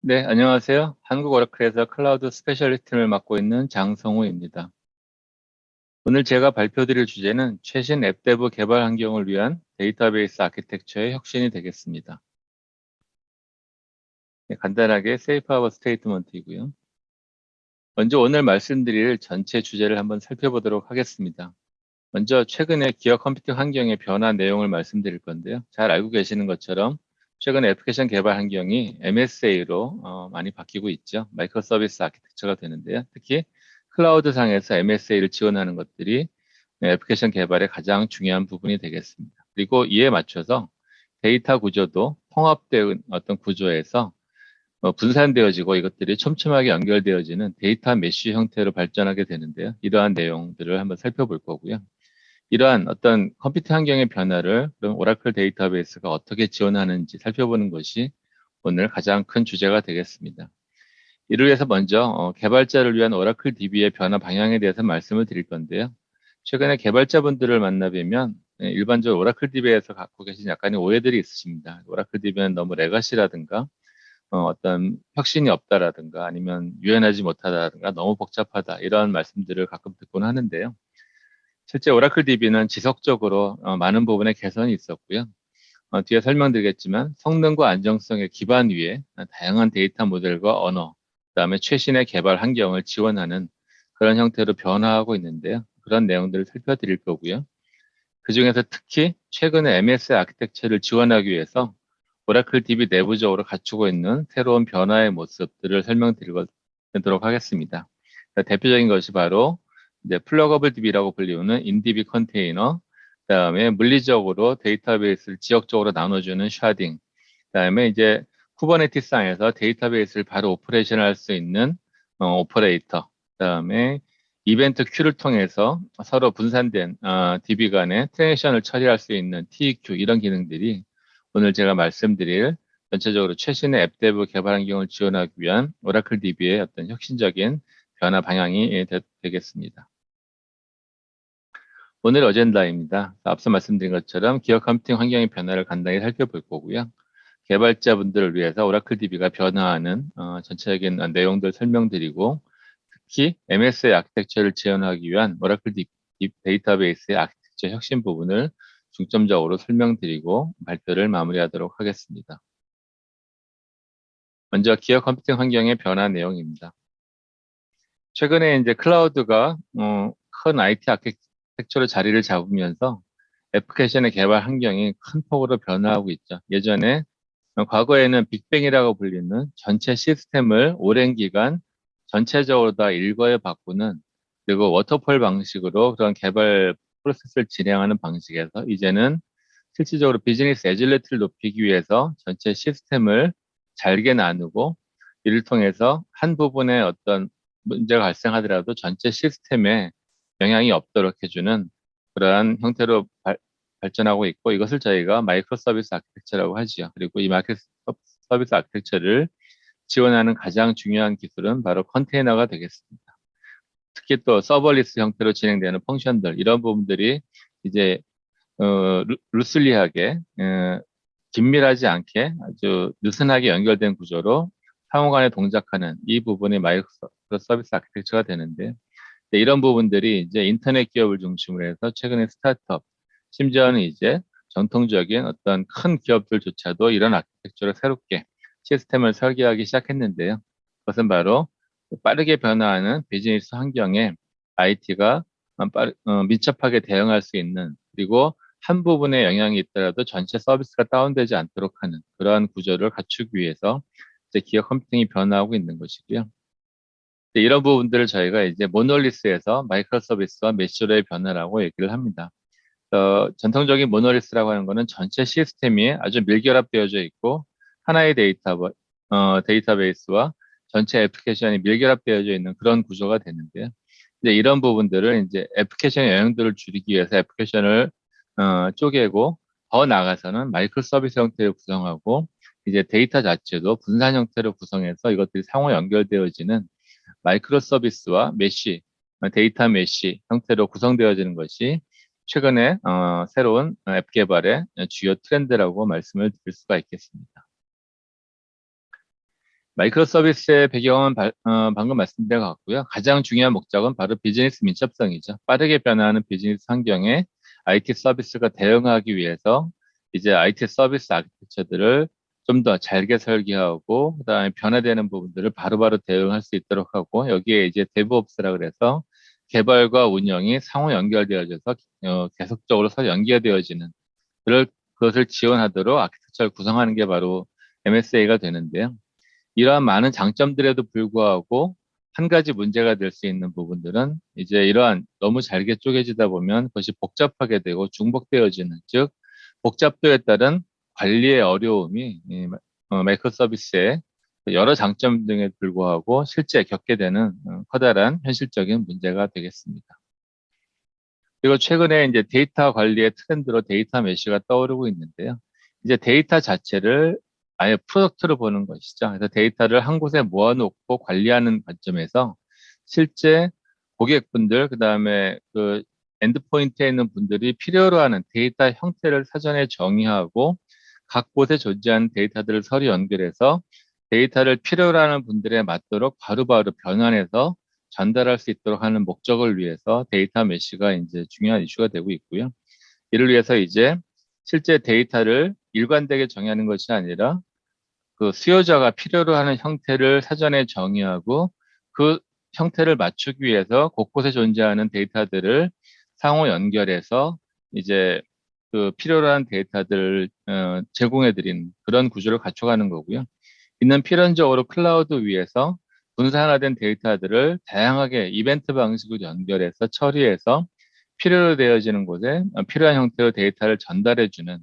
네, 안녕하세요. 한국 오라클에서 클라우드 스페셜리스트를 맡고 있는 장성우입니다. 오늘 제가 발표드릴 주제는 최신 앱데브 개발 환경을 위한 데이터베이스 아키텍처의 혁신이 되겠습니다. 네, 간단하게 세이프 하버 스테이트먼트이고요. 먼저 오늘 말씀드릴 전체 주제를 한번 살펴보도록 하겠습니다. 먼저 최근에 기업 컴퓨팅 환경의 변화 내용을 말씀드릴 건데요. 잘 알고 계시는 것처럼 최근 애플리케이션 개발 환경이 MSA로 많이 바뀌고 있죠. 마이크로 서비스 아키텍처가 되는데요. 특히 클라우드 상에서 MSA를 지원하는 것들이 애플리케이션 개발의 가장 중요한 부분이 되겠습니다. 그리고 이에 맞춰서 데이터 구조도 통합된 어떤 구조에서 분산되어지고 이것들이 촘촘하게 연결되어지는 데이터 메쉬 형태로 발전하게 되는데요. 이러한 내용들을 한번 살펴볼 거고요. 이러한 어떤 컴퓨터 환경의 변화를 그럼 오라클 데이터베이스가 어떻게 지원하는지 살펴보는 것이 오늘 가장 큰 주제가 되겠습니다. 이를 위해서 먼저 개발자를 위한 오라클 DB의 변화 방향에 대해서 말씀을 드릴 건데요. 최근에 개발자분들을 만나뵈면 일반적으로 오라클 DB에서 갖고 계신 약간의 오해들이 있으십니다. 오라클 DB는 너무 레가시라든가 어떤 혁신이 없다라든가 아니면 유연하지 못하다라든가 너무 복잡하다 이런 말씀들을 가끔 듣곤 하는데요. 실제 오라클 DB는 지속적으로 많은 부분에 개선이 있었고요. 뒤에 설명드리겠지만 성능과 안정성의 기반 위에 다양한 데이터 모델과 언어, 그다음에 최신의 개발 환경을 지원하는 그런 형태로 변화하고 있는데요. 그런 내용들을 살펴드릴 거고요. 그중에서 특히 최근에 MS 아키텍처를 지원하기 위해서 오라클 DB 내부적으로 갖추고 있는 새로운 변화의 모습들을 설명드리도록 하겠습니다. 대표적인 것이 바로 이제 플러거블 DB라고 불리우는 인DB 컨테이너, 그다음에 물리적으로 데이터베이스를 지역적으로 나눠주는 샤딩, 그다음에 이제 쿠버네티스 안에서 데이터베이스를 바로 오퍼레이션 할 수 있는 오퍼레이터, 그다음에 이벤트 큐를 통해서 서로 분산된 DB 간의 트랜지션을 처리할 수 있는 TEQ 이런 기능들이 오늘 제가 말씀드릴 전체적으로 최신의 앱 데브 개발 환경을 지원하기 위한 오라클 DB의 어떤 혁신적인 변화 방향이 되겠습니다. 오늘 어젠다입니다. 앞서 말씀드린 것처럼 기업 컴퓨팅 환경의 변화를 간단히 살펴볼 거고요. 개발자분들을 위해서 오라클 DB가 변화하는 전체적인 내용들 설명드리고 특히 MS의 아키텍처를 지원하기 위한 오라클 데이터베이스의 아키텍처 혁신 부분을 중점적으로 설명드리고 발표를 마무리하도록 하겠습니다. 먼저 기업 컴퓨팅 환경의 변화 내용입니다. 최근에 이제 클라우드가 큰 IT 아키텍처로 자리를 잡으면서 애플리케이션의 개발 환경이 큰 폭으로 변화하고 있죠. 예전에 과거에는 빅뱅이라고 불리는 전체 시스템을 오랜 기간 전체적으로 다 일거에 바꾸는 그리고 워터폴 방식으로 그런 개발 프로세스를 진행하는 방식에서 이제는 실질적으로 비즈니스 애질리티를 높이기 위해서 전체 시스템을 잘게 나누고 이를 통해서 한 부분에 어떤 문제가 발생하더라도 전체 시스템에 영향이 없도록 해주는 그러한 형태로 발전하고 있고 이것을 저희가 마이크로 서비스 아키텍처라고 하지요. 그리고 이 마이크로 서비스 아키텍처를 지원하는 가장 중요한 기술은 바로 컨테이너가 되겠습니다. 특히 또 서버리스 형태로 진행되는 펑션들 이런 부분들이 이제 루슬리하게 긴밀하지 않게 아주 느슨하게 연결된 구조로 상호 간에 동작하는 이 부분이 마이크로 서비스 아키텍처가 되는데 이런 부분들이 이제 인터넷 기업을 중심으로 해서 최근에 스타트업 심지어는 이제 전통적인 어떤 큰 기업들조차도 이런 아키텍처를 새롭게 시스템을 설계하기 시작했는데요. 그것은 바로 빠르게 변화하는 비즈니스 환경에 IT가 밀접하게 대응할 수 있는 그리고 한 부분에 영향이 있더라도 전체 서비스가 다운되지 않도록 하는 그러한 구조를 갖추기 위해서 이제 기업 컴퓨팅이 변화하고 있는 것이고요. 이런 부분들을 저희가 이제 모놀리스에서 마이크로 서비스와 메쉬로의 변화라고 얘기를 합니다. 전통적인 모놀리스라고 하는 것은 전체 시스템이 아주 밀결합되어져 있고 하나의 데이터베이스와 전체 애플리케이션이 밀결합되어져 있는 그런 구조가 되는데요. 이제 이런 부분들을 이제 애플리케이션의 영향도를 줄이기 위해서 애플리케이션을 쪼개고 더 나아가서는 마이크로 서비스 형태로 구성하고 이제 데이터 자체도 분산 형태로 구성해서 이것들이 상호 연결되어지는 마이크로 서비스와 메쉬, 데이터 메쉬 형태로 구성되어지는 것이 최근에 새로운 앱 개발의 주요 트렌드라고 말씀을 드릴 수가 있겠습니다. 마이크로 서비스의 배경은 방금 말씀드린 것 같고요. 가장 중요한 목적은 바로 비즈니스 민첩성이죠. 빠르게 변화하는 비즈니스 환경에 IT 서비스가 대응하기 위해서 이제 IT 서비스 아키텍처들을 좀 더 잘게 설계하고 그다음에 변화되는 부분들을 바로바로 대응할 수 있도록 하고 여기에 이제 데브옵스라 그래서 개발과 운영이 상호 연결되어져서 계속적으로 서로 연계되어지는 그럴 그것을 지원하도록 아키텍처를 구성하는 게 바로 MSA가 되는데요. 이러한 많은 장점들에도 불구하고 한 가지 문제가 될 수 있는 부분들은 이제 이러한 너무 잘게 쪼개지다 보면 그것이 복잡하게 되고 중복되어지는, 즉 복잡도에 따른 관리의 어려움이 마이크로 서비스의 여러 장점 등에 불구하고 실제 겪게 되는 커다란 현실적인 문제가 되겠습니다. 그리고 최근에 이제 데이터 관리의 트렌드로 데이터 메쉬가 떠오르고 있는데요. 이제 데이터 자체를 아예 프로덕트로 보는 것이죠. 그래서 데이터를 한 곳에 모아놓고 관리하는 관점에서 실제 고객분들, 그 다음에 그 엔드포인트에 있는 분들이 필요로 하는 데이터 형태를 사전에 정의하고 각 곳에 존재하는 데이터들을 서로 연결해서 데이터를 필요로 하는 분들에 맞도록 바로바로 변환해서 전달할 수 있도록 하는 목적을 위해서 데이터 메쉬가 이제 중요한 이슈가 되고 있고요. 이를 위해서 이제 실제 데이터를 일관되게 정의하는 것이 아니라 그 수요자가 필요로 하는 형태를 사전에 정의하고 그 형태를 맞추기 위해서 곳곳에 존재하는 데이터들을 상호 연결해서 이제 그 필요로 하는 데이터들을 제공해 드리는 그런 구조를 갖춰가는 거고요. 이는 필연적으로 클라우드 위에서 분산화된 데이터들을 다양하게 이벤트 방식으로 연결해서 처리해서 필요로 되어지는 곳에 필요한 형태로 데이터를 전달해주는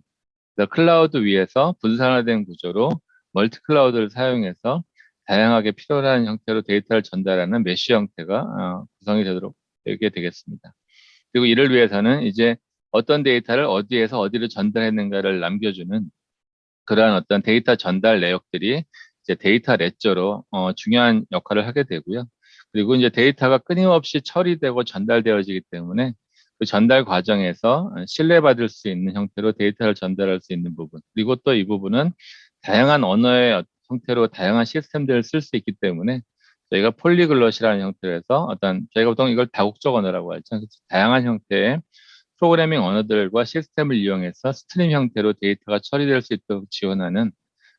클라우드 위에서 분산화된 구조로 멀티 클라우드를 사용해서 다양하게 필요한 형태로 데이터를 전달하는 메쉬 형태가 구성이 되도록 되게 되겠습니다. 그리고 이를 위해서는 이제 어떤 데이터를 어디에서 어디로 전달했는가를 남겨주는 그러한 어떤 데이터 전달 내역들이 이제 데이터 레저로 중요한 역할을 하게 되고요. 그리고 이제 데이터가 끊임없이 처리되고 전달되어지기 때문에 그 전달 과정에서 신뢰받을 수 있는 형태로 데이터를 전달할 수 있는 부분, 그리고 또 이 부분은 다양한 언어의 형태로 다양한 시스템들을 쓸 수 있기 때문에 저희가 폴리글롯이라는 형태로 해서 저희가 보통 이걸 다국적 언어라고 하죠. 다양한 형태의 프로그래밍 언어들과 시스템을 이용해서 스트림 형태로 데이터가 처리될 수 있도록 지원하는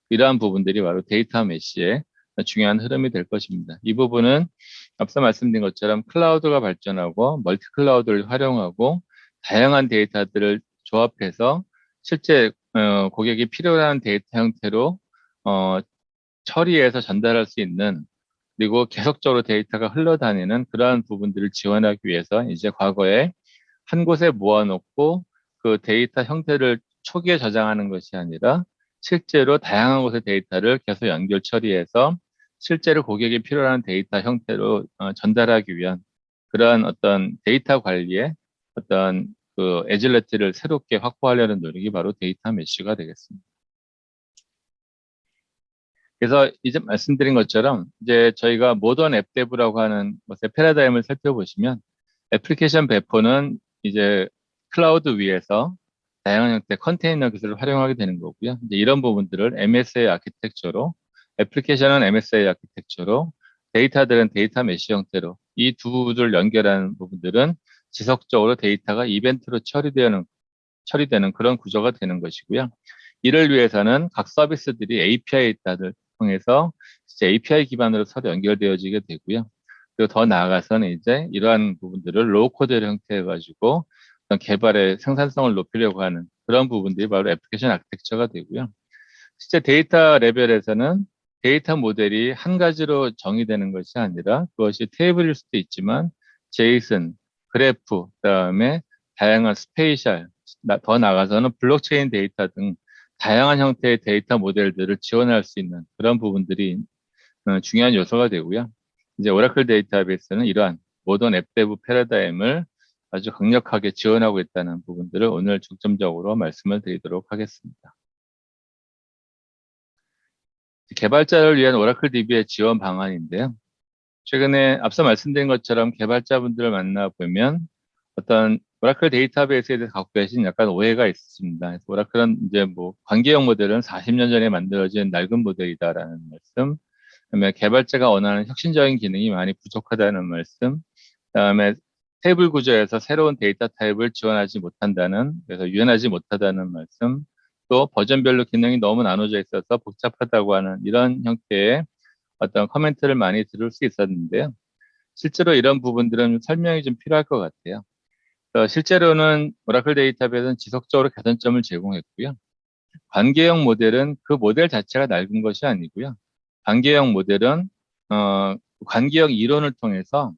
이러한 부분들이 바로 데이터 메시의 중요한 흐름이 될 것입니다. 이 부분은 앞서 말씀드린 것처럼 클라우드가 발전하고 멀티 클라우드를 활용하고 다양한 데이터들을 조합해서 실제 고객이 필요한 데이터 형태로 어, 처리해서 전달할 수 있는, 그리고 계속적으로 데이터가 흘러다니는 그러한 부분들을 지원하기 위해서 이제 과거에 한 곳에 모아놓고 그 데이터 형태를 초기에 저장하는 것이 아니라 실제로 다양한 곳의 데이터를 계속 연결 처리해서 실제로 고객이 필요한 데이터 형태로 전달하기 위한 그러한 어떤 데이터 관리의 어떤 그 에질리티를 새롭게 확보하려는 노력이 바로 데이터 메쉬가 되겠습니다. 그래서 이제 말씀드린 것처럼 이제 저희가 모던 앱 데브라고 하는 것의 패러다임을 살펴보시면 애플리케이션 배포는 이제 클라우드 위에서 다양한 형태의 컨테이너 기술을 활용하게 되는 거고요. 이제 이런 부분들을 MSA 아키텍처로, 애플리케이션은 MSA 아키텍처로, 데이터들은 데이터 메쉬 형태로 이 두를 연결하는 부분들은 지속적으로 데이터가 이벤트로 처리되는 그런 구조가 되는 것이고요. 이를 위해서는 각 서비스들이 API를 통해서 API 기반으로 서로 연결되어지게 되고요. 그리고 더 나아가서는 이제 이러한 부분들을 로우 코드를 형태해 가지고 개발의 생산성을 높이려고 하는 그런 부분들이 바로 애플리케이션 아키텍처가 되고요. 실제 데이터 레벨에서는 데이터 모델이 한 가지로 정의되는 것이 아니라 그것이 테이블일 수도 있지만 제이슨, 그래프, 그다음에 다양한 스페이셜, 더 나아가서는 블록체인 데이터 등 다양한 형태의 데이터 모델들을 지원할 수 있는 그런 부분들이 중요한 요소가 되고요. 이제 오라클 데이터베이스는 이러한 모던 앱 데브 패러다임을 아주 강력하게 지원하고 있다는 부분들을 오늘 중점적으로 말씀을 드리도록 하겠습니다. 개발자를 위한 오라클 DB의 지원 방안인데요. 최근에 앞서 말씀드린 것처럼 개발자분들을 만나보면 어떤 오라클 데이터베이스에 대해서 갖고 계신 약간 오해가 있습니다. 그래서 오라클은 이제 뭐 관계형 모델은 40년 전에 만들어진 낡은 모델이다라는 말씀, 그다음에 개발자가 원하는 혁신적인 기능이 많이 부족하다는 말씀, 그다음에 테이블 구조에서 새로운 데이터 타입을 지원하지 못한다는, 그래서 유연하지 못하다는 말씀, 또 버전별로 기능이 너무 나눠져 있어서 복잡하다고 하는 이런 형태의 어떤 커멘트를 많이 들을 수 있었는데요. 실제로 이런 부분들은 설명이 좀 필요할 것 같아요. 실제로는 오라클 데이터베이스는 지속적으로 개선점을 제공했고요. 관계형 모델은 그 모델 자체가 낡은 것이 아니고요. 관계형 모델은 관계형 이론을 통해서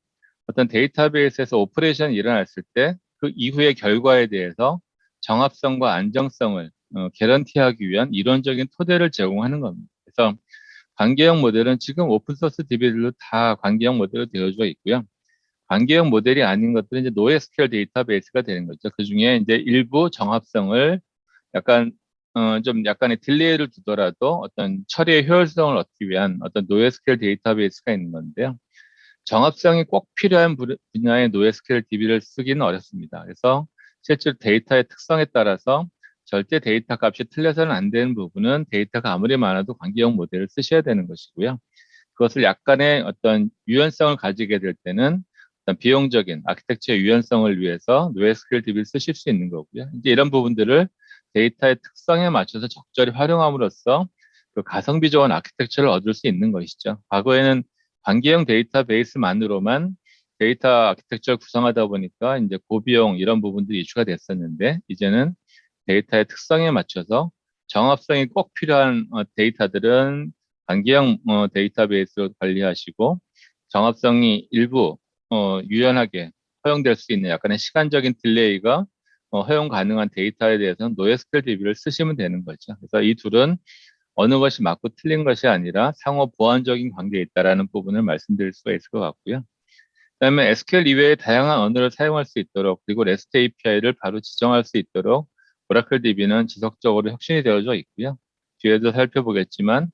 어떤 데이터베이스에서 오퍼레이션이 일어났을 때 그 이후의 결과에 대해서 정합성과 안정성을 개런티하기 위한 이론적인 토대를 제공하는 겁니다. 그래서 관계형 모델은 지금 오픈소스 DB들로 다 관계형 모델로 되어져 있고요. 관계형 모델이 아닌 것들은 이제 NoSQL 데이터베이스가 되는 거죠. 그 중에 이제 일부 정합성을 약간 좀 약간의 딜레이를 두더라도 어떤 처리의 효율성을 얻기 위한 어떤 NoSQL 데이터베이스가 있는 건데요. 정합성이 꼭 필요한 분야의 NoSQL DB를 쓰기는 어렵습니다. 그래서 실제로 데이터의 특성에 따라서 절대 데이터 값이 틀려서는 안 되는 부분은 데이터가 아무리 많아도 관계형 모델을 쓰셔야 되는 것이고요. 그것을 약간의 어떤 유연성을 가지게 될 때는 어떤 비용적인 아키텍처의 유연성을 위해서 NoSQL DB를 쓰실 수 있는 거고요. 이제 이런 부분들을 데이터의 특성에 맞춰서 적절히 활용함으로써 그 가성비 좋은 아키텍처를 얻을 수 있는 것이죠. 과거에는 관계형 데이터베이스만으로만 데이터 아키텍처를 구성하다 보니까 이제 고비용 이런 부분들이 이슈가 됐었는데 이제는 데이터의 특성에 맞춰서 정합성이 꼭 필요한 데이터들은 관계형 데이터베이스로 관리하시고 정합성이 일부 유연하게 허용될 수 있는 약간의 시간적인 딜레이가 허용 가능한 데이터에 대해서는 NoSQL DB를 쓰시면 되는 거죠. 그래서 이 둘은 어느 것이 맞고 틀린 것이 아니라 상호 보완적인 관계에 있다라는 부분을 말씀드릴 수가 있을 것 같고요. 그다음에 SQL 이외의 다양한 언어를 사용할 수 있도록 그리고 REST API를 바로 지정할 수 있도록 오라클 DB는 지속적으로 혁신이 되어져 있고요. 뒤에도 살펴보겠지만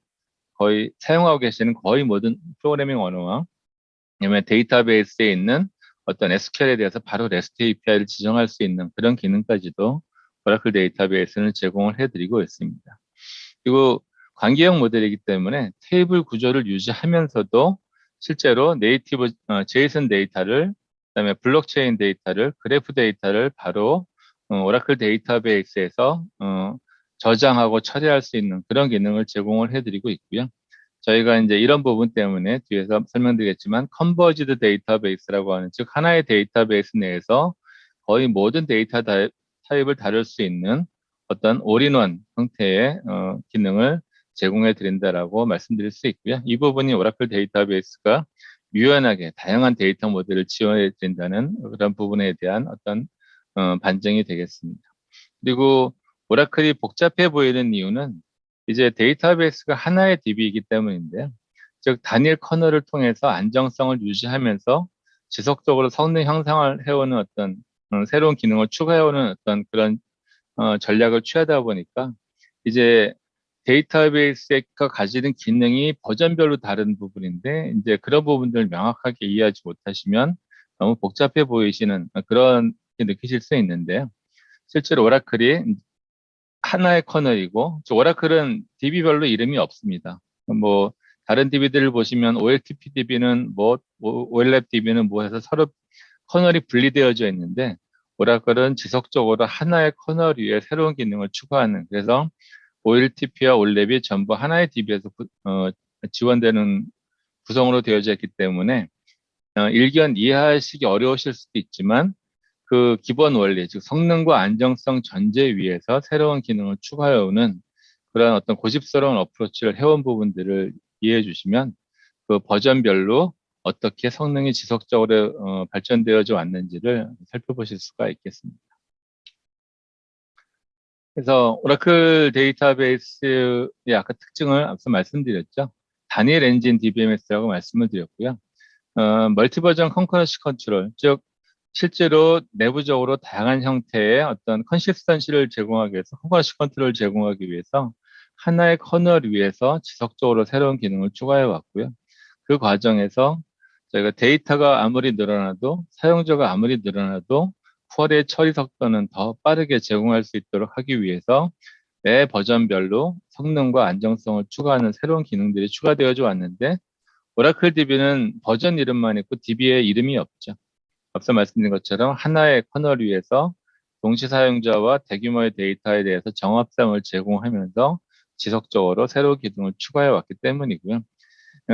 거의 사용하고 계시는 거의 모든 프로그래밍 언어와 그다음에 데이터베이스에 있는 어떤 SQL에 대해서 바로 REST API를 지정할 수 있는 그런 기능까지도 오라클 데이터베이스는 제공을 해드리고 있습니다. 그리고 관계형 모델이기 때문에 테이블 구조를 유지하면서도 실제로 네이티브 제이슨 데이터를 그다음에 블록체인 데이터를 그래프 데이터를 바로 오라클 데이터베이스에서 저장하고 처리할 수 있는 그런 기능을 제공을 해드리고 있고요. 저희가 이제 이런 부분 때문에 뒤에서 설명드리겠지만 컨버지드 데이터베이스라고 하는 즉 하나의 데이터베이스 내에서 거의 모든 데이터 타입을 다룰 수 있는 어떤 올인원 형태의 기능을 제공해 드린다라고 말씀드릴 수 있고요. 이 부분이 오라클 데이터베이스가 유연하게 다양한 데이터 모델을 지원해 드린다는 그런 부분에 대한 어떤 반증이 되겠습니다. 그리고 오라클이 복잡해 보이는 이유는 이제 데이터베이스가 하나의 DB이기 때문인데요. 즉 단일 커널을 통해서 안정성을 유지하면서 지속적으로 성능 향상을 해오는 어떤 새로운 기능을 추가해오는 어떤 그런 전략을 취하다 보니까 이제 데이터베이스가 가지는 기능이 버전별로 다른 부분인데 이제 그런 부분들을 명확하게 이해하지 못하시면 너무 복잡해 보이시는 그런 게 느끼실 수 있는데요. 실제로 오라클이 하나의 커널이고, 오라클은 DB별로 이름이 없습니다. 뭐, 다른 DB들을 보시면 OLTP DB는 뭐, OLAP DB는 뭐 해서 서로 커널이 분리되어져 있는데, 오라클은 지속적으로 하나의 커널 위에 새로운 기능을 추가하는, 그래서 OLTP와 OLAP이 전부 하나의 DB에서 지원되는 구성으로 되어져 있기 때문에, 일견 이해하시기 어려우실 수도 있지만, 그 기본 원리, 즉 성능과 안정성 전제 위에서 새로운 기능을 추가해오는 그런 어떤 고집스러운 어프로치를 해온 부분들을 이해해 주시면 그 버전별로 어떻게 성능이 지속적으로 발전되어져 왔는지를 살펴보실 수가 있겠습니다. 그래서 오라클 데이터베이스의 아까 특징을 앞서 말씀드렸죠. 단일 엔진 DBMS라고 말씀을 드렸고요. 멀티 버전 컨커런시 컨트롤, 즉 실제로 내부적으로 다양한 형태의 어떤 컨시스턴시를 제공하기 위해서, 컨커런시 컨트롤을 제공하기 위해서 하나의 커널 위에서 지속적으로 새로운 기능을 추가해 왔고요. 그 과정에서 저희가 데이터가 아무리 늘어나도, 사용자가 아무리 늘어나도 쿼리의 처리 속도는 더 빠르게 제공할 수 있도록 하기 위해서 매 버전별로 성능과 안정성을 추가하는 새로운 기능들이 추가되어져 왔는데, 오라클 DB는 버전 이름만 있고 DB의 이름이 없죠. 앞서 말씀드린 것처럼 하나의 커널 위에서 동시 사용자와 대규모의 데이터에 대해서 정합성을 제공하면서 지속적으로 새로운 기능을 추가해 왔기 때문이고요.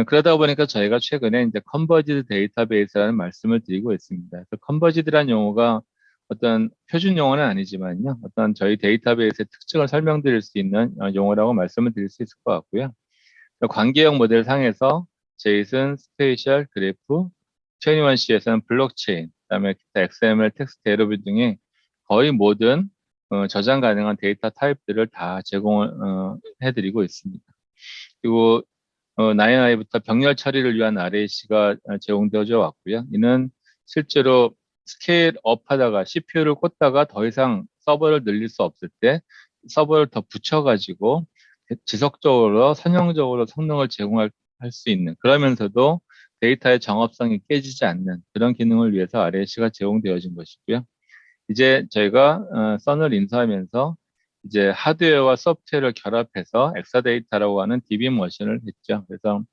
그러다 보니까 저희가 최근에 이제 컨버지드 데이터베이스라는 말씀을 드리고 있습니다. 그래서 컨버지드란 용어가 어떤 표준 용어는 아니지만요. 어떤 저희 데이터베이스의 특징을 설명드릴 수 있는 용어라고 말씀을 드릴 수 있을 것 같고요. 관계형 모델 상에서 제이슨, 스페이셜, 그래프, 21C에서는 블록체인, 그다음에 기타 XML, 텍스트, 에러뷰 등의 거의 모든 저장 가능한 데이터 타입들을 다 제공을 해드리고 있습니다. 그리고 나인아이부터 병렬 처리를 위한 RAC가 제공되어져 왔고요. 이는 실제로 스케일업 하다가 CPU를 꽂다가 더 이상 서버를 늘릴 수 없을 때 서버를 더 붙여가지고 지속적으로 선형적으로 성능을 제공할 수 있는, 그러면서도 데이터의 정합성이 깨지지 않는 그런 기능을 위해서 RAC가 제공되어진 것이고요. 이제 저희가 선을 인수하면서 이제 하드웨어와 소프트웨어를 결합해서 엑사데이터라고 하는 DB 머신을 했죠. 그래서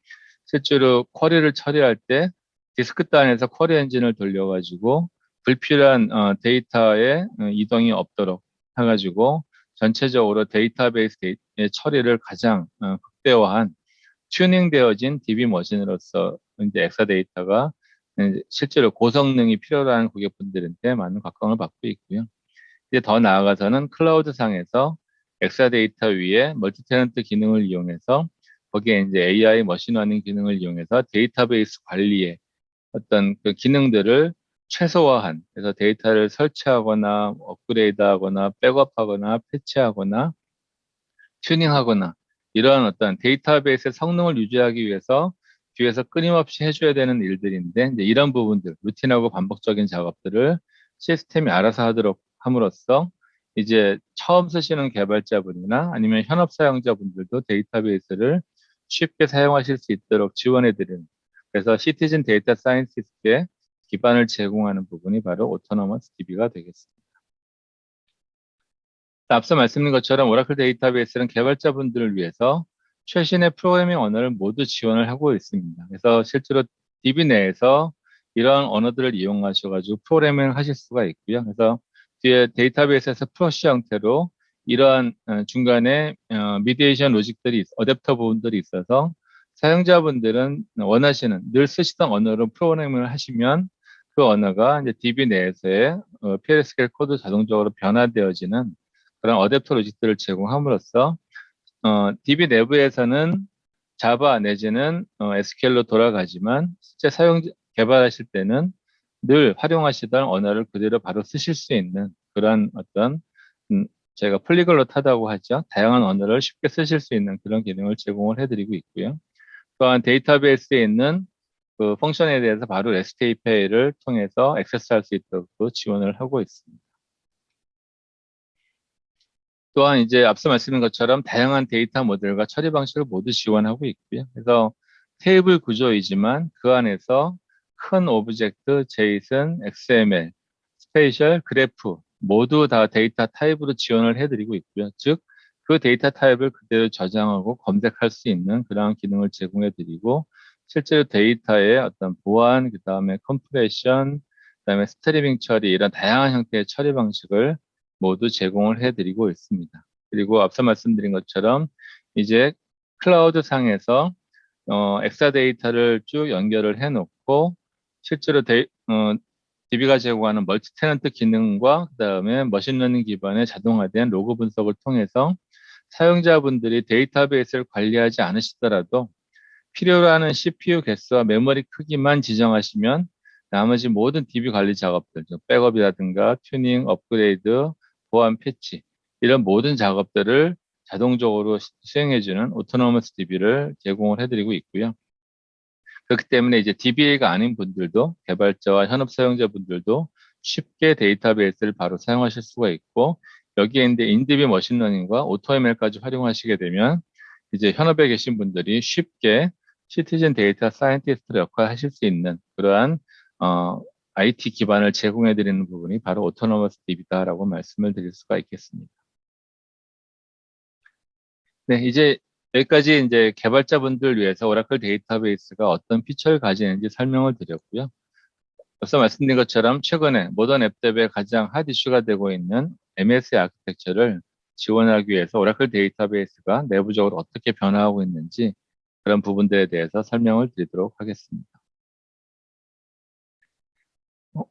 실제로 쿼리를 처리할 때 디스크 단에서 쿼리 엔진을 돌려가지고 불필요한 데이터의 이동이 없도록 해가지고 전체적으로 데이터베이스의 처리를 가장 극대화한 튜닝되어진 DB 머신으로서 이제 엑사데이터가 실제로 고성능이 필요로 하는 고객분들한테 많은 각광을 받고 있고요. 이제 더 나아가서는 클라우드 상에서 엑사데이터 위에 멀티 테넌트 기능을 이용해서 거기에 이제 AI 머신러닝 기능을 이용해서 데이터베이스 관리에 어떤 그 기능들을 최소화한, 그래서 데이터를 설치하거나 업그레이드하거나 백업하거나 패치하거나 튜닝하거나 이러한 어떤 데이터베이스의 성능을 유지하기 위해서 뒤에서 끊임없이 해줘야 되는 일들인데, 이제 이런 부분들, 루틴하고 반복적인 작업들을 시스템이 알아서 하도록 함으로써 이제 처음 쓰시는 개발자분이나 아니면 현업 사용자분들도 데이터베이스를 쉽게 사용하실 수 있도록 지원해드리는, 그래서 시티즌 데이터 사이언티스트의 기반을 제공하는 부분이 바로 오토노머스 DB가 되겠습니다. 앞서 말씀드린 것처럼 오라클 데이터베이스는 개발자분들을 위해서 최신의 프로그래밍 언어를 모두 지원을 하고 있습니다. 그래서 실제로 DB 내에서 이런 언어들을 이용하셔가지고 프로그래밍을 하실 수가 있고요. 그래서 뒤에 데이터베이스에서 프로시 형태로 이러한 중간에 미디에이션 로직들이, 어댑터 부분들이 있어서 사용자분들은 원하시는, 늘 쓰시던 언어로 프로그래밍을 하시면 그 언어가 이제 DB 내에서의 PLSQL 코드 자동적으로 변화되어지는 그런 어댑터 로직들을 제공함으로써 DB 내부에서는 자바 내지는 SQL로 돌아가지만 실제 개발하실 때는 늘 활용하시던 언어를 그대로 바로 쓰실 수 있는 그런 어떤 저희가 폴리글롯 하다고 하죠. 다양한 언어를 쉽게 쓰실 수 있는 그런 기능을 제공을 해드리고 있고요. 또한 데이터베이스에 있는 그 펑션에 대해서 바로 REST API를 통해서 액세스할 수 있도록 지원을 하고 있습니다. 또한 이제 앞서 말씀드린 것처럼 다양한 데이터 모델과 처리 방식을 모두 지원하고 있고요. 그래서 테이블 구조이지만 그 안에서 큰 오브젝트, 제이슨, XML, 스페이셜, 그래프 모두 다 데이터 타입으로 지원을 해드리고 있고요. 즉, 그 데이터 타입을 그대로 저장하고 검색할 수 있는 그러한 기능을 제공해드리고, 실제로 데이터의 어떤 보안, 그 다음에 컴프레션, 그 다음에 스트리밍 처리, 이런 다양한 형태의 처리 방식을 모두 제공을 해드리고 있습니다. 그리고 앞서 말씀드린 것처럼 이제 클라우드 상에서 엑사데이터를 쭉 연결을 해놓고 실제로 DB가 제공하는 멀티 테넌트 기능과 그다음에 머신러닝 기반의 자동화된 로그 분석을 통해서 사용자분들이 데이터베이스를 관리하지 않으시더라도 필요로 하는 CPU 개수와 메모리 크기만 지정하시면 나머지 모든 DB 관리 작업들, 백업이라든가 튜닝, 업그레이드, 보안 패치 이런 모든 작업들을 자동적으로 수행해주는 오토노머스 DB를 제공을 해드리고 있고요. 그렇기 때문에 이제 DBA가 아닌 분들도, 개발자와 현업 사용자분들도 쉽게 데이터베이스를 바로 사용하실 수가 있고, 여기에 이제 인디비 머신러닝과 AutoML까지 활용하시게 되면 이제 현업에 계신 분들이 쉽게 시티즌 데이터 사이언티스트 역할을 하실 수 있는 그러한 IT 기반을 제공해 드리는 부분이 바로 오토노머스 DB다라고 말씀을 드릴 수가 있겠습니다. 네, 이제 여기까지 이제 개발자분들 위해서 오라클 데이터베이스가 어떤 피처를 가지는지 설명을 드렸고요. 앞서 말씀드린 것처럼 최근에 모던 앱랩의 가장 핫 이슈가 되고 있는 MSA 아키텍처를 지원하기 위해서 오라클 데이터베이스가 내부적으로 어떻게 변화하고 있는지 그런 부분들에 대해서 설명을 드리도록 하겠습니다.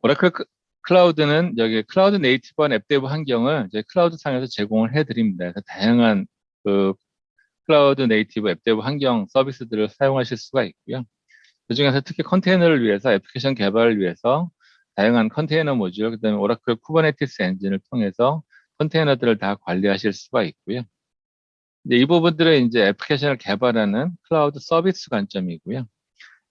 오라클 클라우드는 여기 클라우드 네이티브한 앱데브 환경을 이제 클라우드 상에서 제공을 해드립니다. 그래서 다양한 그 클라우드 네이티브 앱데브 환경 서비스들을 사용하실 수가 있고요. 그중에서 특히 컨테이너를 위해서 애플리케이션 개발을 위해서 다양한 컨테이너 모듈, 그다음에 오라클 쿠버네티스 엔진을 통해서 컨테이너들을 다 관리하실 수가 있고요. 이제 이 부분들은 이제 애플리케이션을 개발하는 클라우드 서비스 관점이고요.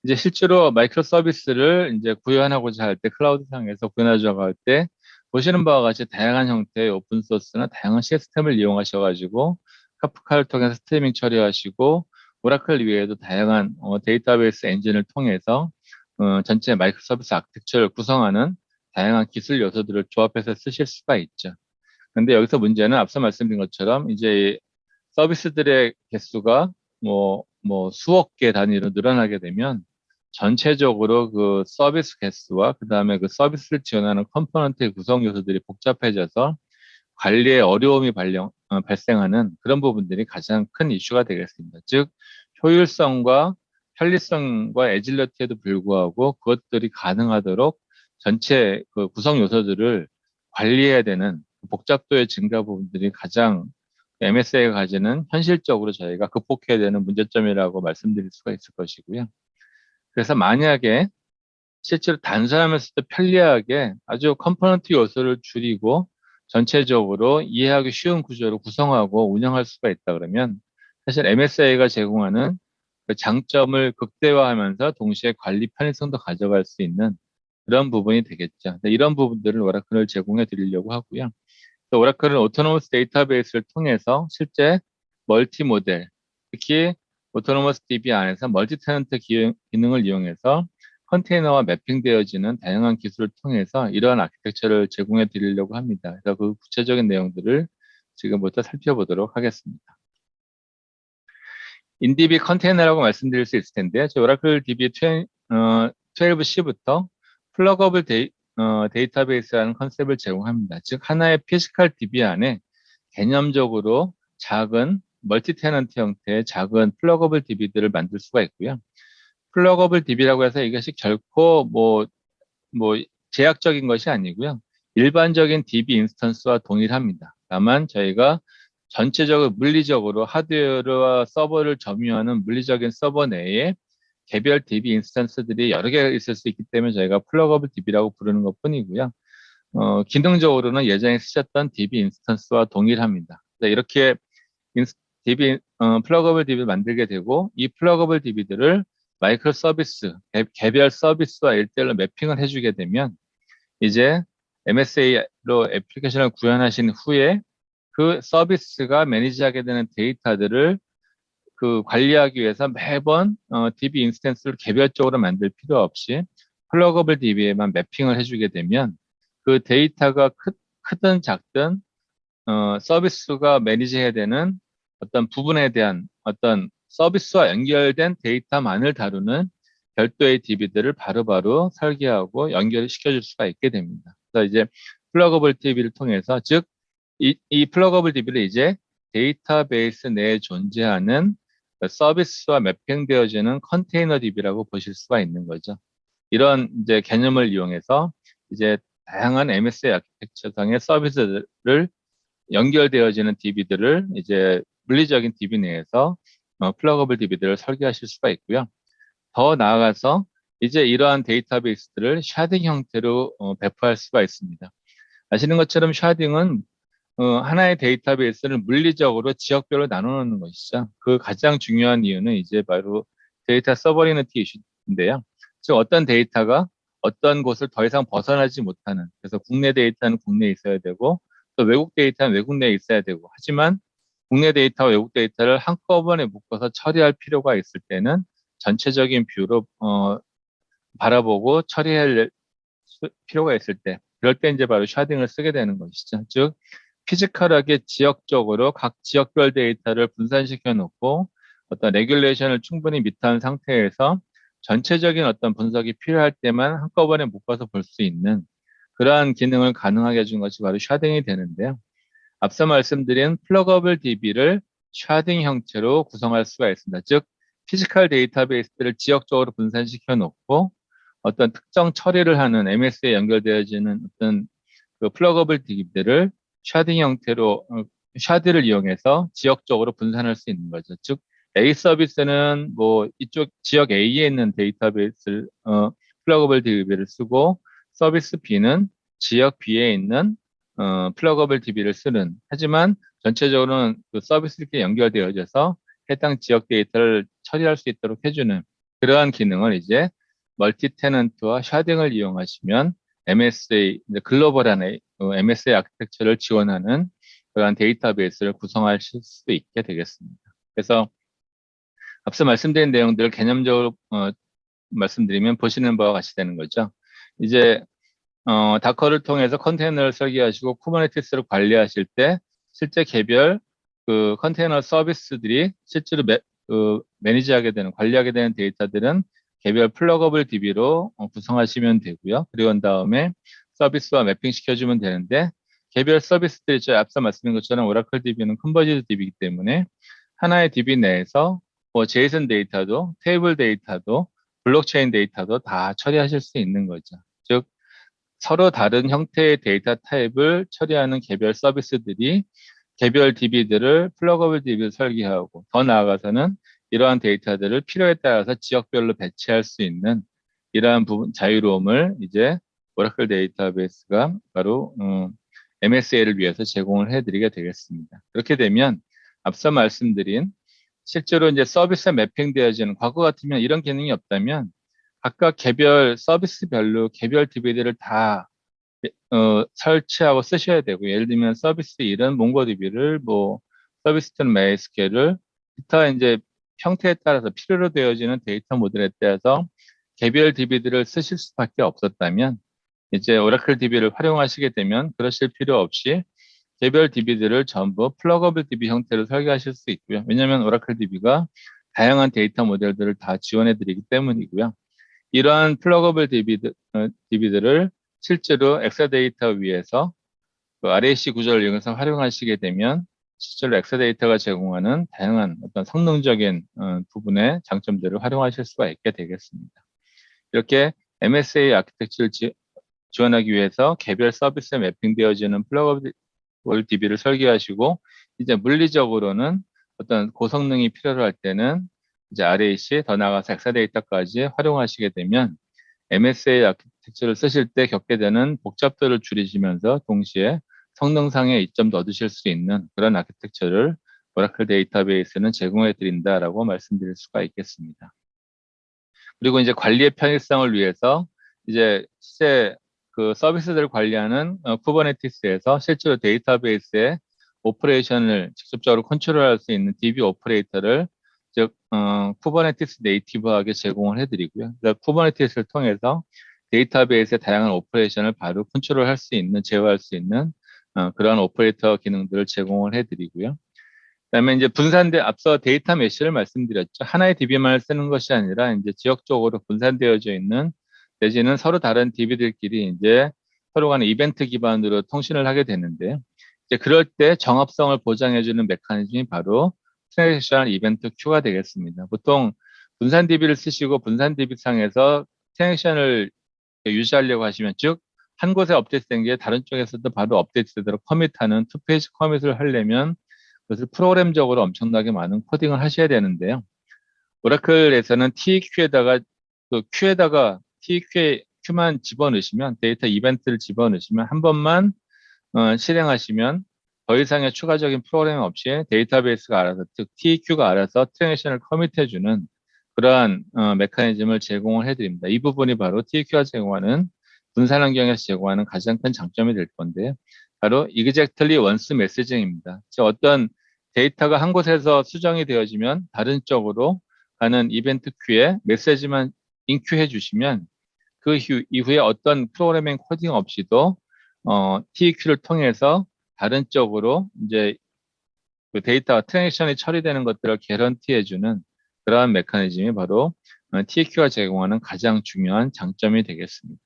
이제 실제로 마이크로 서비스를 이제 구현하고자 할 때, 클라우드 상에서 구현하자고 할 때, 보시는 바와 같이 다양한 형태의 오픈소스나 다양한 시스템을 이용하셔가지고, 카프카를 통해서 스트리밍 처리하시고, 오라클 이외에도 다양한 데이터베이스 엔진을 통해서 전체 마이크로 서비스 아키텍처를 구성하는 다양한 기술 요소들을 조합해서 쓰실 수가 있죠. 근데 여기서 문제는 앞서 말씀드린 것처럼 이제 서비스들의 개수가 수억 개 단위로 늘어나게 되면 전체적으로 그 서비스 개수와 그 다음에 그 서비스를 지원하는 컴포넌트의 구성 요소들이 복잡해져서 관리에 어려움이 발생하는 그런 부분들이 가장 큰 이슈가 되겠습니다. 즉, 효율성과 편리성과 애질러티에도 불구하고 그것들이 가능하도록 전체 그 구성 요소들을 관리해야 되는 그 복잡도의 증가 부분들이 가장 MSA가 가지는 현실적으로 저희가 극복해야 되는 문제점이라고 말씀드릴 수가 있을 것이고요. 그래서 만약에 실제로 단순하면서도 편리하게 아주 컴포넌트 요소를 줄이고 전체적으로 이해하기 쉬운 구조로 구성하고 운영할 수가 있다 그러면 사실 MSA가 제공하는 그 장점을 극대화하면서 동시에 관리 편의성도 가져갈 수 있는 그런 부분이 되겠죠. 이런 부분들을 오라클을 제공해 드리려고 하고요. 또 오라클은 오토노머스 데이터베이스를 통해서 실제 멀티 모델, 특히 오토노머스 DB 안에서 멀티 테넌트 기능을 이용해서 컨테이너와 매핑되어지는 다양한 기술을 통해서 이러한 아키텍처를 제공해 드리려고 합니다. 그래서 그 구체적인 내용들을 지금부터 살펴보도록 하겠습니다. 인디비 컨테이너라고 말씀드릴 수 있을 텐데, 저 오라클 DB 12C부터 플러거블 데이터베이스라는 컨셉을 제공합니다. 즉, 하나의 피지컬 DB 안에 개념적으로 작은 멀티 테넌트 형태의 작은 플러거블 DB들을 만들 수가 있고요. 플러거블 DB라고 해서 이것이 결코 뭐 제약적인 것이 아니고요. 일반적인 DB 인스턴스와 동일합니다. 다만 저희가 전체적으로 물리적으로 하드웨어와 서버를 점유하는 물리적인 서버 내에 개별 DB 인스턴스들이 여러 개가 있을 수 있기 때문에 저희가 플러거블 DB라고 부르는 것 뿐이고요. 기능적으로는 예전에 쓰셨던 DB 인스턴스와 동일합니다. 이렇게 DB, 플러거블 DB를 만들게 되고, 이 플러거블 DB들을 마이크로 서비스, 개별 서비스와 일대일로 매핑을 해주게 되면, 이제 MSA로 애플리케이션을 구현하신 후에 그 서비스가 매니지하게 되는 데이터들을 그 관리하기 위해서 매번 DB 인스턴스를 개별적으로 만들 필요 없이 플러거블 DB에만 매핑을 해주게 되면 그 데이터가 크든 작든 서비스가 매니지해야 되는 어떤 부분에 대한 어떤 서비스와 연결된 데이터만을 다루는 별도의 DB들을 바로바로 설계하고 연결시켜줄 수가 있게 됩니다. 그래서 이제 플러거블 DB를 통해서 즉 이 플러거블 DB를 이제 데이터베이스 내에 존재하는 서비스와 매핑되어지는 컨테이너 DB라고 보실 수가 있는 거죠. 이런 이제 개념을 이용해서 이제 다양한 MSA 아키텍처상의 서비스를 연결되어지는 DB들을 이제 물리적인 DB 내에서 플러거블 DB들을 설계하실 수가 있고요. 더 나아가서 이제 이러한 데이터베이스들을 샤딩 형태로 배포할 수가 있습니다. 아시는 것처럼 샤딩은 하나의 데이터베이스를 물리적으로 지역별로 나눠놓는 것이죠. 그 가장 중요한 이유는 이제 바로 데이터 서버리너티 이슈인데요. 즉 어떤 데이터가 어떤 곳을 더 이상 벗어나지 못하는, 그래서 국내 데이터는 국내에 있어야 되고 또 외국 데이터는 외국 내에 있어야 되고, 하지만 국내 데이터와 외국 데이터를 한꺼번에 묶어서 처리할 필요가 있을 때는 전체적인 뷰로 바라보고 처리할 필요가 있을 때, 그럴 때 이제 바로 샤딩을 쓰게 되는 것이죠. 즉 피지컬하게 지역적으로 각 지역별 데이터를 분산시켜 놓고 어떤 레귤레이션을 충분히 미트한 상태에서 전체적인 어떤 분석이 필요할 때만 한꺼번에 묶어서 볼 수 있는 그러한 기능을 가능하게 해준 것이 바로 샤딩이 되는데요. 앞서 말씀드린 플러거블 DB를 샤딩 형태로 구성할 수가 있습니다. 즉, 피지컬 데이터베이스들을 지역적으로 분산시켜 놓고 어떤 특정 처리를 하는 MS에 연결되어지는 어떤 그 플러거블 DB들을 샤딩 형태로 샤드를 이용해서 지역적으로 분산할 수 있는 거죠. 즉, A 서비스는 뭐 이쪽 지역 A에 있는 데이터베이스를 플러거블 DB를 쓰고 서비스 B는 지역 B에 있는 플러거블 DB를 쓰는 하지만 전체적으로는 그 서비스 이렇게 연결되어져서 해당 지역 데이터를 처리할 수 있도록 해주는 그러한 기능을 이제 멀티 테넌트와 샤딩을 이용하시면 MSA 글로벌한 MSA 아키텍처를 지원하는 그러한 데이터베이스를 구성하실 수 있게 되겠습니다. 그래서 앞서 말씀드린 내용들을 개념적으로 말씀드리면 보시는 바와 같이 되는 거죠. 이제 다커를 통해서 컨테이너를 설계하시고 쿠버네티스를 관리하실 때 실제 개별 그 컨테이너 서비스들이 실제로 매니지하게 되는 관리하게 되는 데이터들은 개별 플러거블 DB로 구성하시면 되고요. 그리고 난 다음에 서비스와 매핑 시켜주면 되는데 개별 서비스들이 저 앞서 말씀드린 것처럼 오라클 DB는 컨버지드 DB이기 때문에 하나의 DB 내에서 뭐 제이슨 데이터도 테이블 데이터도 블록체인 데이터도 다 처리하실 수 있는 거죠. 즉 서로 다른 형태의 데이터 타입을 처리하는 개별 서비스들이 개별 DB들을 플러거블 DB를 설계하고 더 나아가서는 이러한 데이터들을 필요에 따라서 지역별로 배치할 수 있는 이러한 부분 자유로움을 이제 오라클 데이터베이스가 바로 MSA를 위해서 제공을 해드리게 되겠습니다. 그렇게 되면 앞서 말씀드린 실제로 이제 서비스에 매핑되어지는 과거 같으면 이런 기능이 없다면 각각 개별 서비스별로 개별 DB들을 다 설치하고 쓰셔야 되고 예를 들면 서비스 1은 몽고DB를 뭐 서비스 2는 MySQL을 기타 이제 형태에 따라서 필요로 되어지는 데이터 모델에 따라서 개별 DB들을 쓰실 수밖에 없었다면 이제 오라클 DB를 활용하시게 되면 그러실 필요 없이 개별 DB들을 전부 플러거블 DB 형태로 설계하실 수 있고요. 왜냐하면 오라클 DB가 다양한 데이터 모델들을 다 지원해 드리기 때문이고요. 이러한 플러거블 DB들을 실제로 엑사데이터 위에서 그 RAC 구조를 이용해서 활용하시게 되면 실제로 엑사데이터가 제공하는 다양한 어떤 성능적인 부분의 장점들을 활용하실 수가 있게 되겠습니다. 이렇게 MSA 아키텍처를 지원하기 위해서 개별 서비스에 매핑되어지는 플러거블 DB를 설계하시고 이제 물리적으로는 어떤 고성능이 필요로 할 때는 이제 RAC 더 나아가서 엑사데이터까지 활용하시게 되면 MSA 아키텍처를 쓰실 때 겪게 되는 복잡도를 줄이시면서 동시에 성능상의 이점도 얻으실 수 있는 그런 아키텍처를 오라클 데이터베이스는 제공해 드린다라고 말씀드릴 수가 있겠습니다. 그리고 이제 관리의 편의성을 위해서 이제 실제 그 서비스들을 관리하는 쿠버네티스에서 실제로 데이터베이스의 오퍼레이션을 직접적으로 컨트롤할 수 있는 DB 오퍼레이터를 즉 쿠버네티스 네이티브하게 제공을 해드리고요. 그러니까 쿠버네티스를 통해서 데이터베이스의 다양한 오퍼레이션을 바로 컨트롤할 수 있는 제어할 수 있는 그러한 오퍼레이터 기능들을 제공을 해드리고요. 그다음에 이제 앞서 데이터 메쉬를 말씀드렸죠. 하나의 DB만을 쓰는 것이 아니라 이제 지역적으로 분산되어져 있는 내지는 서로 다른 DB들끼리 이제 서로 간의 이벤트 기반으로 통신을 하게 되는데요. 이제 그럴 때 정합성을 보장해주는 메커니즘이 바로 트랜지션 이벤트 큐가 되겠습니다. 보통 분산 DB를 쓰시고 분산 DB 상에서 트랜지션을 유지하려고 하시면 즉 한 곳에 업데이트된 게 다른 쪽에서도 바로 업데이트되도록 커밋하는 투페이지 커밋을 하려면 그것을 프로그램적으로 엄청나게 많은 코딩을 하셔야 되는데요. 오라클에서는 TQ에다가 Q만 집어넣으시면 데이터 이벤트를 집어넣으시면 한 번만 실행하시면 더 이상의 추가적인 프로그램 없이 데이터베이스가 알아서 즉 TQ가 알아서 트랜지션을 커밋해주는 그러한 메커니즘을 제공을 해드립니다. 이 부분이 바로 TQ가 제공하는 분산 환경에서 제공하는 가장 큰 장점이 될 건데요. 바로 exactly once 메시징입니다. 즉 어떤 데이터가 한 곳에서 수정이 되어지면 다른 쪽으로 가는 이벤트 큐에 메시지만 인큐해 주시면 그 이후에 어떤 프로그래밍 코딩 없이도 TQ를 통해서 다른 쪽으로 이제 그 데이터 트랜잭션이 처리되는 것들을 개런티해주는 그러한 메커니즘이 바로 TQ가 제공하는 가장 중요한 장점이 되겠습니다.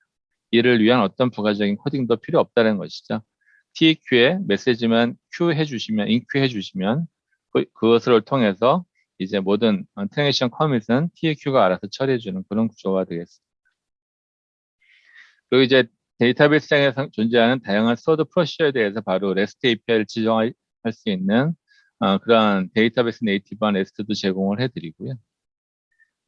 이를 위한 어떤 부가적인 코딩도 필요 없다는 것이죠. TQ에 메시지만 Q 해주시면, 인큐 해주시면 그것을 통해서 이제 모든 트랜잭션 커밋은 TQ가 알아서 처리해주는 그런 구조가 되겠습니다. 그리고 이제 데이터베이스상에 존재하는 다양한 스토어드 프로시저에 대해서 바로 REST API를 지정할 수 있는 그러한 데이터베이스 네이티브한 REST도 제공을 해드리고요.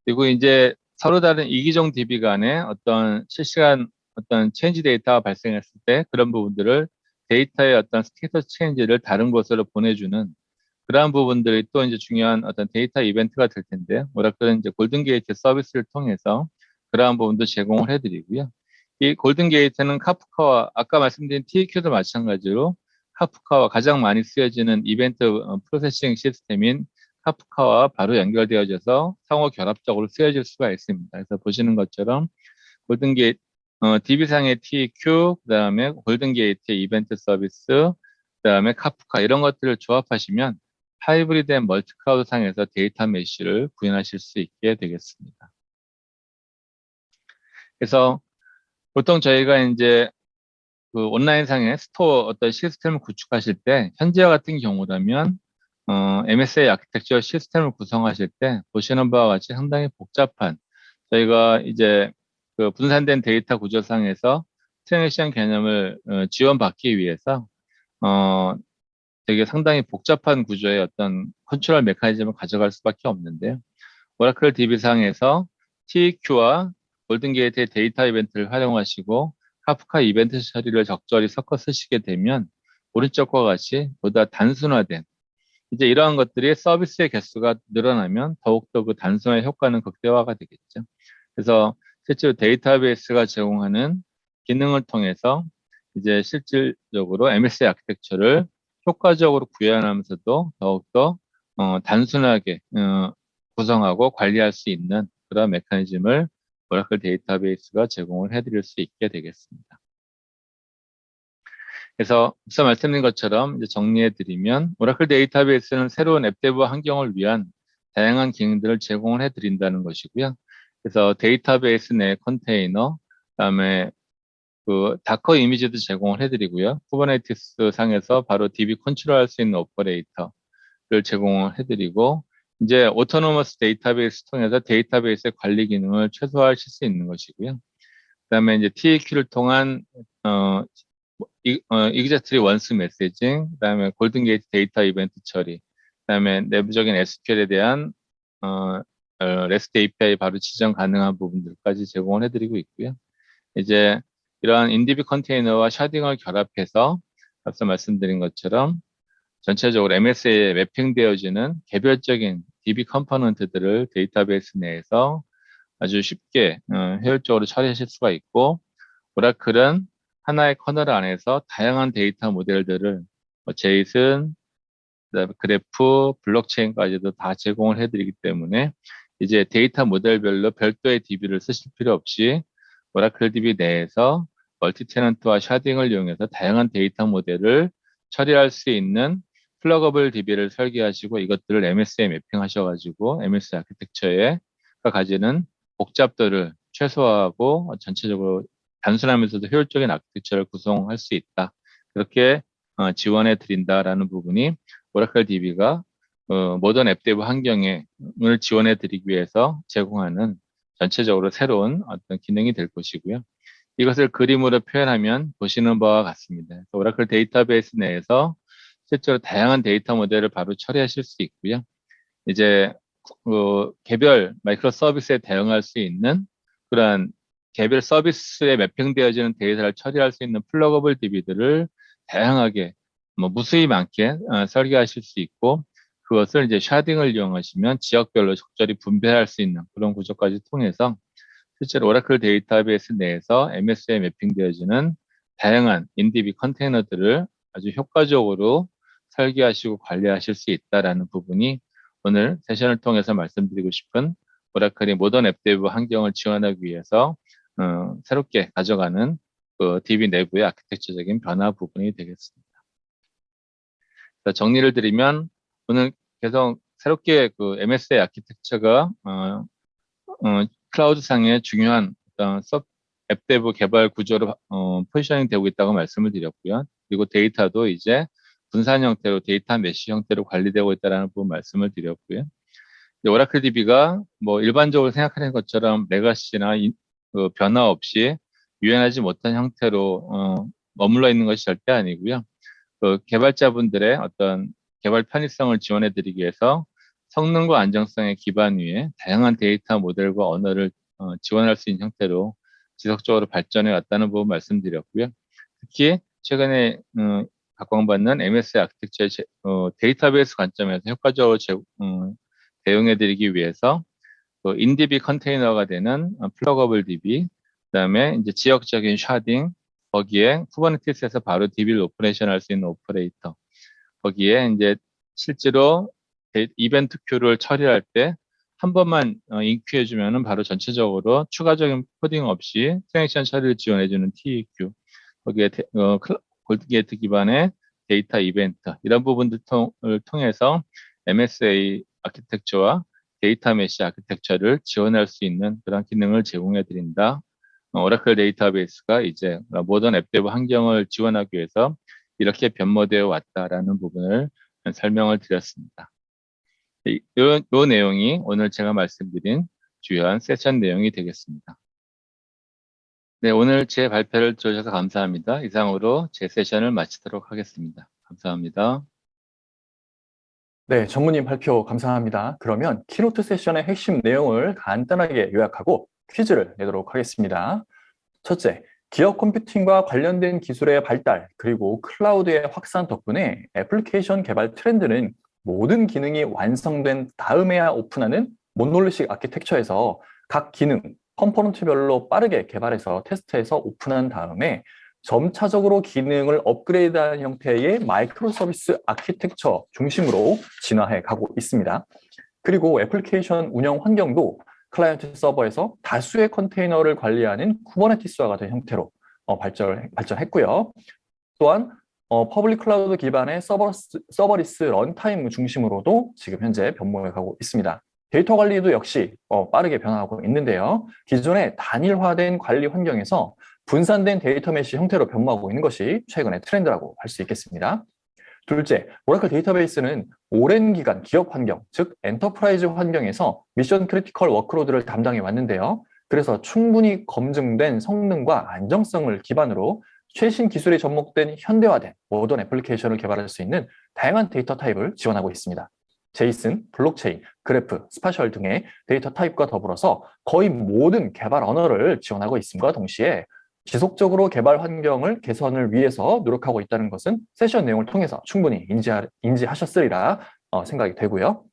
그리고 이제 서로 다른 이기종 DB 간에 어떤 실시간 어떤 체인지 데이터가 발생했을 때 그런 부분들을 데이터의 어떤 스테이터스 체인지를 다른 곳으로 보내주는 그러한 부분들이 또 이제 중요한 어떤 데이터 이벤트가 될 텐데, 오라클은 이제 골든 게이트 서비스를 통해서 그러한 부분도 제공을 해드리고요. 이 골든 게이트는 카프카와 아까 말씀드린 TQ도 마찬가지로 카프카와 가장 많이 쓰여지는 이벤트 프로세싱 시스템인 카프카와 바로 연결되어져서 상호 결합적으로 쓰여질 수가 있습니다. 그래서 보시는 것처럼 골든 게이트 DB상의 TQ, 그다음에 골든 게이트의 이벤트 서비스, 그다음에 카프카 이런 것들을 조합하시면 하이브리드 앤 멀티 클라우드 상에서 데이터 메쉬를 구현하실 수 있게 되겠습니다. 그래서 보통 저희가 이제 그 온라인상의 스토어 어떤 시스템을 구축하실 때 현재와 같은 경우라면 MSA 아키텍처 시스템을 구성하실 때 보시는 바와 같이 상당히 복잡한 저희가 이제 그 분산된 데이터 구조상에서 트랜잭션 개념을 지원받기 위해서 어, 되게 상당히 복잡한 구조의 어떤 컨트롤 메커니즘을 가져갈 수밖에 없는데요. 오라클 DB상에서 TQ와 골든게이트의 데이터 이벤트를 활용하시고 카프카 이벤트 처리를 적절히 섞어 쓰시게 되면 오른쪽과 같이 보다 단순화된 이제 이러한 것들이 서비스의 개수가 늘어나면 더욱더 그 단순화의 효과는 극대화가 되겠죠. 그래서 실제로 데이터베이스가 제공하는 기능을 통해서 이제 실질적으로 MSA 아키텍처를 효과적으로 구현하면서도 더욱더 단순하게 구성하고 관리할 수 있는 그런 메커니즘을 오라클 데이터베이스가 제공을 해드릴 수 있게 되겠습니다. 그래서 앞서 말씀드린 것처럼 이제 정리해드리면 오라클 데이터베이스는 새로운 앱 데브 환경을 위한 다양한 기능들을 제공을 해드린다는 것이고요. 그래서 데이터베이스 내 컨테이너, 그다음에 그 다커 이미지도 제공을 해드리고요. 쿠버네티스 상에서 바로 DB 컨트롤할 수 있는 오퍼레이터를 제공을 해드리고 이제 오토노머스 데이터베이스 통해서 데이터베이스의 관리 기능을 최소화하실 수 있는 것이고요. 그다음에 이제 TAQ를 통한 이그젝트리 원스 메시징, 그다음에 골든 게이트 데이터 이벤트 처리, 그다음에 내부적인 SQL에 대한 REST API 바로 지정 가능한 부분들까지 제공을 해드리고 있고요. 이제 이러한 인디비 컨테이너와 샤딩을 결합해서 앞서 말씀드린 것처럼 전체적으로 MSA에 매핑되어지는 개별적인 DB 컴포넌트들을 데이터베이스 내에서 아주 쉽게 효율적으로 처리하실 수가 있고, 오라클은 하나의 커널 안에서 다양한 데이터 모델들을 제이슨, 그다음에 그래프, 블록체인까지도 다 제공을 해드리기 때문에 이제 데이터 모델별로 별도의 DB를 쓰실 필요 없이 오라클 DB 내에서 멀티 테넌트와 샤딩을 이용해서 다양한 데이터 모델을 처리할 수 있는 플러거블 DB를 설계하시고 이것들을 MS에 매핑하셔가지고 MS 아키텍처에 가지는 복잡도를 최소화하고 전체적으로 단순하면서도 효율적인 아키텍처를 구성할 수 있다. 그렇게 지원해 드린다라는 부분이 오라클 DB가 모던 앱 데브 환경을 지원해 드리기 위해서 제공하는 전체적으로 새로운 어떤 기능이 될 것이고요. 이것을 그림으로 표현하면 보시는 바와 같습니다. 오라클 데이터베이스 내에서 실제로 다양한 데이터 모델을 바로 처리하실 수 있고요. 이제 개별 마이크로 서비스에 대응할 수 있는 그러한 개별 서비스에 매핑되어지는 데이터를 처리할 수 있는 플러거블 DB들을 다양하게 무수히 많게 설계하실 수 있고 그것을 이제 샤딩을 이용하시면 지역별로 적절히 분배할 수 있는 그런 구조까지 통해서 실제로 오라클 데이터베이스 내에서 MS에 매핑되어지는 다양한 인디비 컨테이너들을 아주 효과적으로 설계하시고 관리하실 수 있다라는 부분이 오늘 세션을 통해서 말씀드리고 싶은 오라클이 모던 앱 데브 환경을 지원하기 위해서 새롭게 가져가는 그 DB 내부의 아키텍처적인 변화 부분이 되겠습니다. 정리를 드리면 오늘 계속 새롭게 그 MSA 아키텍처가 클라우드상의 중요한 어떤 앱 데브 개발 구조로 포지셔닝 되고 있다고 말씀을 드렸고요. 그리고 데이터도 이제 분산 형태로 데이터 메쉬 형태로 관리되고 있다는 부분 말씀을 드렸고요. 오라클 DB가 뭐 일반적으로 생각하는 것처럼 레가시나 그 변화 없이 유연하지 못한 형태로 머물러 있는 것이 절대 아니고요. 그 개발자분들의 어떤 개발 편의성을 지원해드리기 위해서 성능과 안정성의 기반 위에 다양한 데이터 모델과 언어를 지원할 수 있는 형태로 지속적으로 발전해 왔다는 부분 말씀드렸고요. 특히 최근에 각광받는 MSI 아키텍처의 데이터베이스 관점에서 효과적으로 대응해드리기 위해서 그 인DB 컨테이너가 되는 플러거블 DB, 그다음에 이제 지역적인 샤딩, 거기에 쿠버네티스에서 바로 DB를 오퍼레이션 할 수 있는 오퍼레이터, 거기에 이제 실제로 이벤트 큐를 처리할 때 한 번만 인큐해주면은 바로 전체적으로 추가적인 코딩 없이 트랜지션 처리를 지원해주는 TEQ, 거기에 골드게이트 기반의 데이터 이벤트, 이런 부분들을 통해서 MSA 아키텍처와 데이터 메시 아키텍처를 지원할 수 있는 그런 기능을 제공해 드린다. 오라클 데이터베이스가 이제 모던 앱 데브 환경을 지원하기 위해서 이렇게 변모되어 왔다라는 부분을 설명을 드렸습니다. 이 내용이 오늘 제가 말씀드린 주요한 세션 내용이 되겠습니다. 네, 오늘 제 발표를 들어주셔서 감사합니다. 이상으로 제 세션을 마치도록 하겠습니다. 감사합니다. 네, 전무님 발표 감사합니다. 그러면 키노트 세션의 핵심 내용을 간단하게 요약하고 퀴즈를 내도록 하겠습니다. 첫째, 기업 컴퓨팅과 관련된 기술의 발달, 그리고 클라우드의 확산 덕분에 애플리케이션 개발 트렌드는 모든 기능이 완성된 다음에야 오픈하는 모놀리식 아키텍처에서 각 기능, 컴포넌트별로 빠르게 개발해서 테스트해서 오픈한 다음에 점차적으로 기능을 업그레이드하는 형태의 마이크로 서비스 아키텍처 중심으로 진화해 가고 있습니다. 그리고 애플리케이션 운영 환경도 클라이언트 서버에서 다수의 컨테이너를 관리하는 쿠버네티스와 같은 형태로 발전했고요. 또한 퍼블릭 클라우드 기반의 서버리스 런타임 중심으로도 지금 현재 변모해 가고 있습니다. 데이터 관리도 역시 빠르게 변화하고 있는데요. 기존의 단일화된 관리 환경에서 분산된 데이터 메시 형태로 변모하고 있는 것이 최근의 트렌드라고 할 수 있겠습니다. 둘째, 오라클 데이터베이스는 오랜 기간 기업 환경, 즉 엔터프라이즈 환경에서 미션 크리티컬 워크로드를 담당해 왔는데요. 그래서 충분히 검증된 성능과 안정성을 기반으로 최신 기술이 접목된 현대화된 모던 애플리케이션을 개발할 수 있는 다양한 데이터 타입을 지원하고 있습니다. 제이슨, 블록체인, 그래프, 스파셜 등의 데이터 타입과 더불어서 거의 모든 개발 언어를 지원하고 있음과 동시에 지속적으로 개발 환경을 개선을 위해서 노력하고 있다는 것은 세션 내용을 통해서 충분히 인지하셨으리라 생각이 되고요.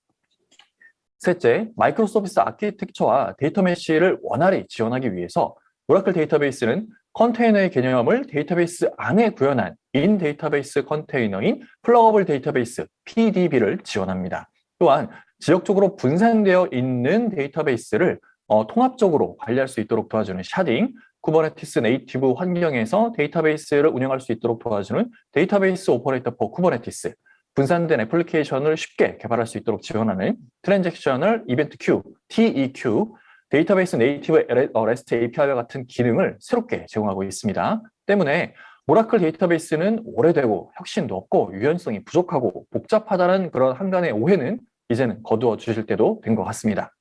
셋째, 마이크로 서비스 아키텍처와 데이터 메시를 원활히 지원하기 위해서 오라클 데이터베이스는 컨테이너의 개념을 데이터베이스 안에 구현한 인 데이터베이스 컨테이너인 플러거블 데이터베이스 PDB를 지원합니다. 또한 지역적으로 분산되어 있는 데이터베이스를 통합적으로 관리할 수 있도록 도와주는 샤딩, 쿠버네티스 네이티브 환경에서 데이터베이스를 운영할 수 있도록 도와주는 데이터베이스 오퍼레이터 포 쿠버네티스, 분산된 애플리케이션을 쉽게 개발할 수 있도록 지원하는 트랜잭셔널 이벤트 큐, TEQ, 데이터베이스 네이티브 REST API와 같은 기능을 새롭게 제공하고 있습니다. 때문에 오라클 데이터베이스는 오래되고 혁신도 없고 유연성이 부족하고 복잡하다는 그런 한간의 오해는 이제는 거두어 주실 때도 된 것 같습니다.